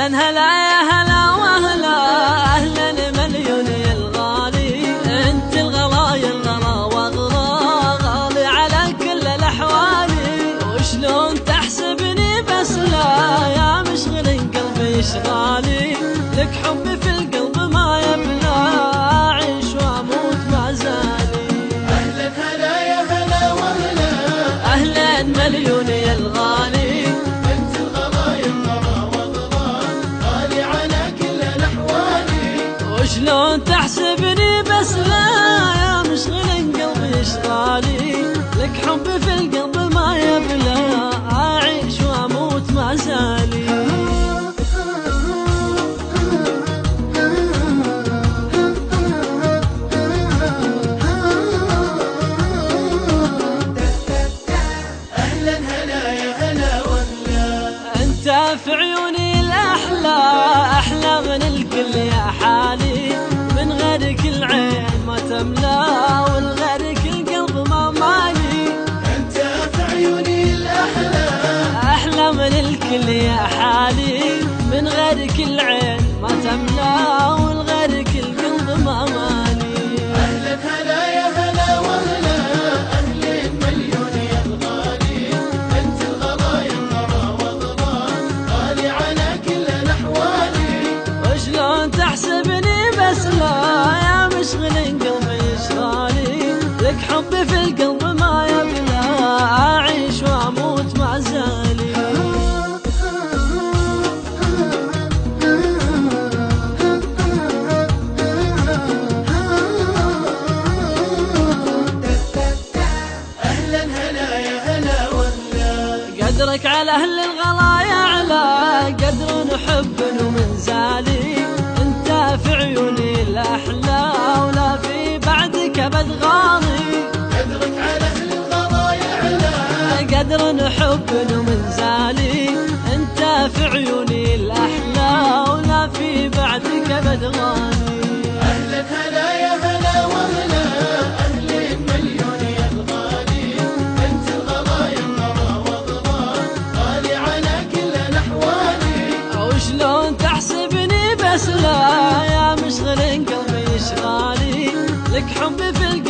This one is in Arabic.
هلا يا هلا وهلا أهلا مليون يا الغالي، انت الغلايا الغلا واغلا غالي على كل الأحوالي. وشلون تحسبني بس لا يا مشغل قلبي اشغالي، لك حبي في القلب ما يبلى أعيش وأموت ما زالي. أهلا هلا يا هلا وهلا أهلا مليون يا الغالي، شلون تحسبني بس لا يا مشغل قلبي اشغالي، لك حبي في القلب ما يبلى أعيش وأموت ما زالي. أهلا هلا يا هلا وهلا أنت في عيوني الأحلى أحلى من الكل يا حالي، من غيرك العين ما تملى والغيرك القلب ما مالي. أنت في عيوني الأحلى أحلى من الكل يا حالي، من غيرك العين ما تملى والغيرك القلب ما مالي. أهلا هلا يا هلا وهلا أهلين مليون يا الغالي، أنت الغلايا الغلا وغلا غالي على كل الأحوالي. وشلون تحسبني بس لا يا مشغل قلبي اشغالي، لك حبي في القلب ما يبلى أعيش وأموت ما زالي. أهلا هلا يا هلا وهلا قدرك على أهل الغلا يعلى قدر نحب ومن زالي، انت في عيوني الأحلى ولا في بعدك أبد غالي. قدرك على أهل الغلا يعلى قدر نحب ومن زالي، انت في عيوني الأحلى ولا في بعدك أبد غالي. أهلا هلا يا هلا وهلا أهلين مليون يا الغالي، أنت الغلايا الغلا وغلا غالي على كل الأحوالي. وشلون تحسبني بس لا يا مشغل قلبي اشغالي، لك حبي في القلب